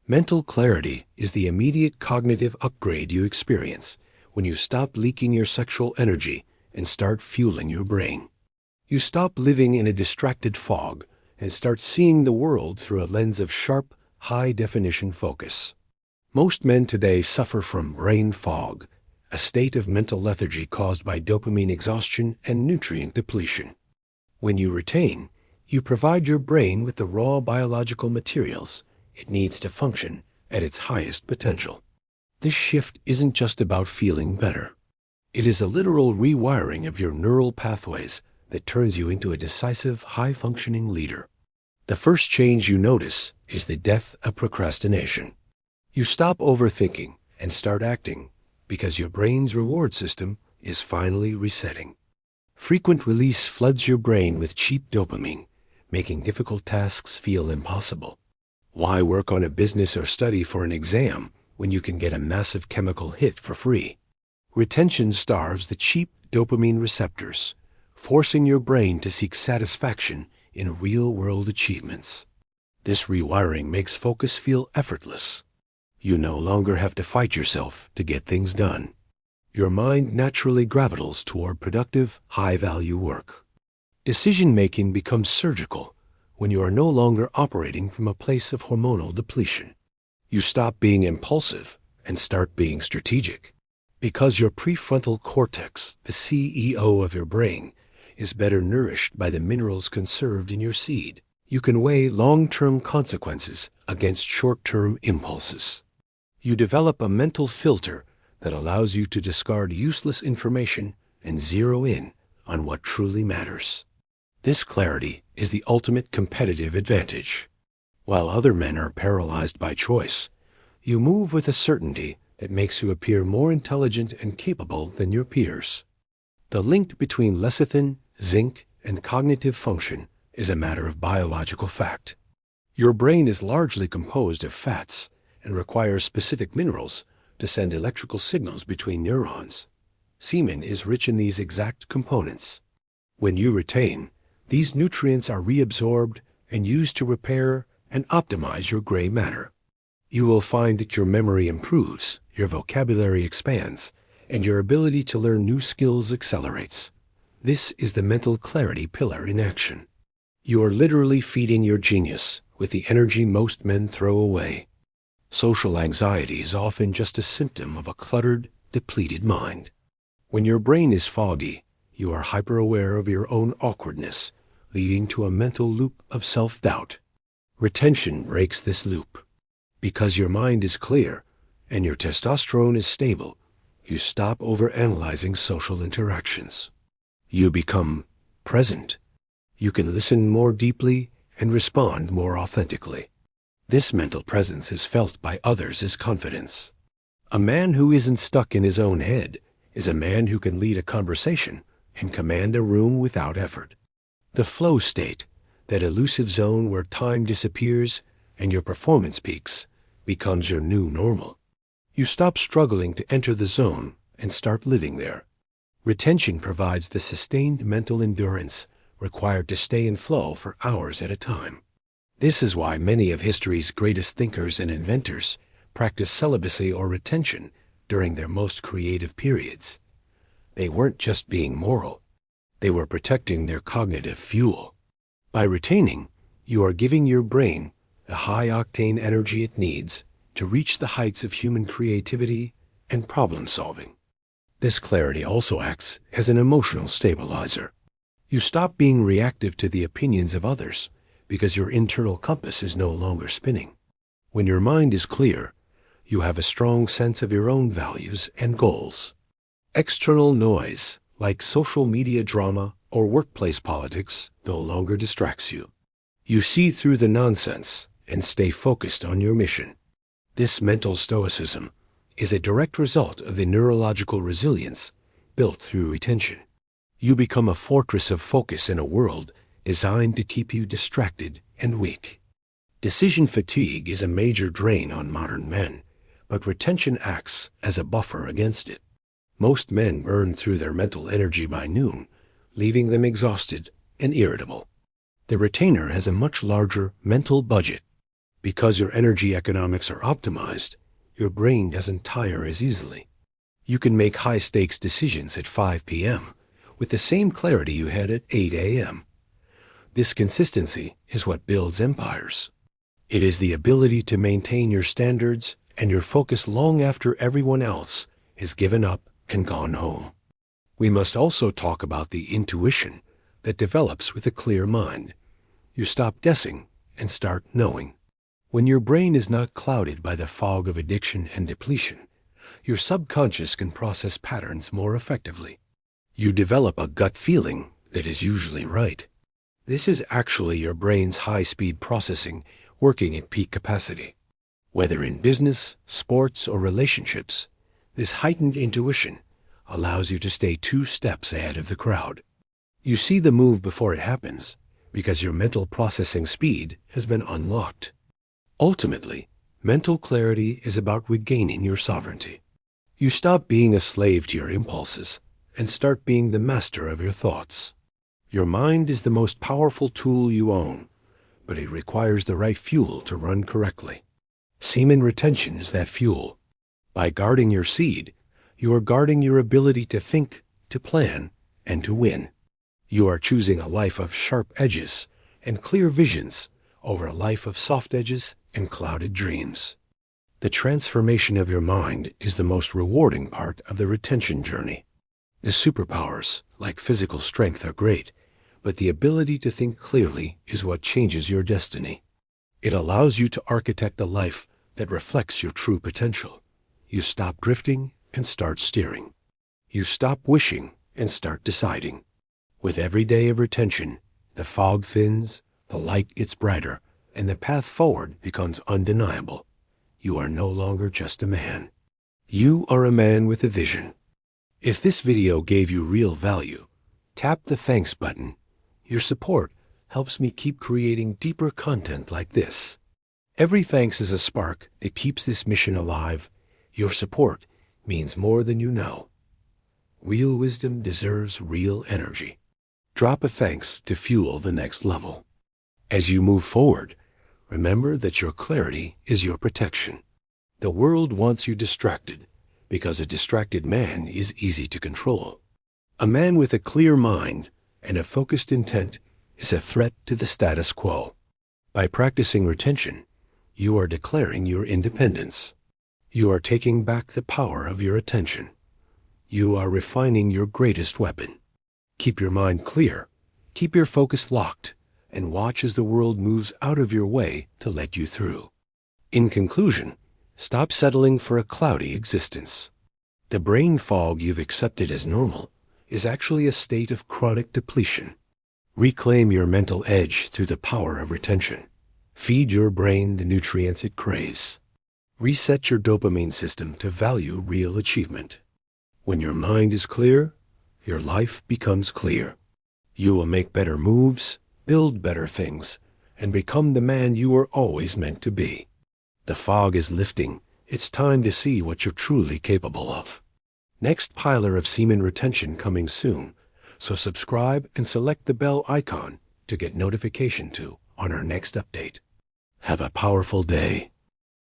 Mental clarity is the immediate cognitive upgrade you experience when you stop leaking your sexual energy and start fueling your brain. You stop living in a distracted fog and start seeing the world through a lens of sharp, high-definition focus. Most men today suffer from brain fog, a state of mental lethargy caused by dopamine exhaustion and nutrient depletion. When you retain, you provide your brain with the raw biological materials it needs to function at its highest potential. This shift isn't just about feeling better. It is a literal rewiring of your neural pathways that turns you into a decisive, high-functioning leader. The first change you notice is the death of procrastination. You stop overthinking and start acting because your brain's reward system is finally resetting. Frequent release floods your brain with cheap dopamine, making difficult tasks feel impossible. Why work on a business or study for an exam when you can get a massive chemical hit for free? Retention starves the cheap dopamine receptors, forcing your brain to seek satisfaction in real-world achievements. This rewiring makes focus feel effortless. You no longer have to fight yourself to get things done. Your mind naturally gravitates toward productive, high-value work. Decision-making becomes surgical when you are no longer operating from a place of hormonal depletion. You stop being impulsive and start being strategic. Because your prefrontal cortex, the CEO of your brain, is better nourished by the minerals conserved in your seed, you can weigh long-term consequences against short-term impulses. You develop a mental filter that allows you to discard useless information and zero in on what truly matters. This clarity is the ultimate competitive advantage. While other men are paralyzed by choice, you move with a certainty that makes you appear more intelligent and capable than your peers. The link between lecithin, zinc, and cognitive function is a matter of biological fact. Your brain is largely composed of fats and requires specific minerals to send electrical signals between neurons. Semen is rich in these exact components. When you retain, these nutrients are reabsorbed and used to repair and optimize your gray matter. You will find that your memory improves, your vocabulary expands, and your ability to learn new skills accelerates. This is the mental clarity pillar in action. You are literally feeding your genius with the energy most men throw away. Social anxiety is often just a symptom of a cluttered, depleted mind. When your brain is foggy, you are hyper-aware of your own awkwardness, leading to a mental loop of self-doubt. Retention breaks this loop. Because your mind is clear and your testosterone is stable, you stop overanalyzing social interactions. You become present. You can listen more deeply and respond more authentically. This mental presence is felt by others as confidence. A man who isn't stuck in his own head is a man who can lead a conversation and command a room without effort. The flow state, that elusive zone where time disappears and your performance peaks, becomes your new normal. You stop struggling to enter the zone and start living there. Retention provides the sustained mental endurance required to stay in flow for hours at a time. This is why many of history's greatest thinkers and inventors practiced celibacy or retention during their most creative periods. They weren't just being moral. They were protecting their cognitive fuel. By retaining, you are giving your brain the high-octane energy it needs to reach the heights of human creativity and problem-solving. This clarity also acts as an emotional stabilizer. You stop being reactive to the opinions of others because your internal compass is no longer spinning. When your mind is clear, you have a strong sense of your own values and goals. External noise, like social media drama or workplace politics, no longer distracts you. You see through the nonsense and stay focused on your mission. This mental stoicism is a direct result of the neurological resilience built through retention. You become a fortress of focus in a world designed to keep you distracted and weak. Decision fatigue is a major drain on modern men, but retention acts as a buffer against it. Most men burn through their mental energy by noon, leaving them exhausted and irritable. The retainer has a much larger mental budget. Because your energy economics are optimized, your brain doesn't tire as easily. You can make high-stakes decisions at 5 p.m. with the same clarity you had at 8 a.m. This consistency is what builds empires. It is the ability to maintain your standards and your focus long after everyone else has given up and gone home. We must also talk about the intuition that develops with a clear mind. You stop guessing and start knowing. When your brain is not clouded by the fog of addiction and depletion, your subconscious can process patterns more effectively. You develop a gut feeling that is usually right. This is actually your brain's high-speed processing working at peak capacity. Whether in business, sports, or relationships, this heightened intuition allows you to stay 2 steps ahead of the crowd. You see the move before it happens because your mental processing speed has been unlocked. Ultimately, mental clarity is about regaining your sovereignty. You stop being a slave to your impulses and start being the master of your thoughts. Your mind is the most powerful tool you own, but it requires the right fuel to run correctly. Semen retention is that fuel. By guarding your seed, you are guarding your ability to think, to plan, and to win. You are choosing a life of sharp edges and clear visions over a life of soft edges and clouded dreams. The transformation of your mind is the most rewarding part of the retention journey. The superpowers, like physical strength, are great, but the ability to think clearly is what changes your destiny. It allows you to architect a life that reflects your true potential. You stop drifting and start steering. You stop wishing and start deciding. With every day of retention, the fog thins, the light gets brighter, and the path forward becomes undeniable. You are no longer just a man. You are a man with a vision. If this video gave you real value, tap the thanks button. Your support helps me keep creating deeper content like this. Every thanks is a spark that keeps this mission alive. Your support means more than you know. Real wisdom deserves real energy. Drop a thanks to fuel the next level. As you move forward, remember that your clarity is your protection. The world wants you distracted because a distracted man is easy to control. A man with a clear mind and a focused intent is a threat to the status quo. By practicing retention, you are declaring your independence. You are taking back the power of your attention. You are refining your greatest weapon. Keep your mind clear, keep your focus locked, and watch as the world moves out of your way to let you through. In conclusion, stop settling for a cloudy existence. The brain fog you've accepted as normal is actually a state of chronic depletion. Reclaim your mental edge through the power of retention. Feed your brain the nutrients it craves. Reset your dopamine system to value real achievement. When your mind is clear, your life becomes clear. You will make better moves, build better things, and become the man you were always meant to be. The fog is lifting. It's time to see what you're truly capable of. Next piler of semen retention coming soon, so subscribe and select the bell icon to get notification on our next update. Have a powerful day.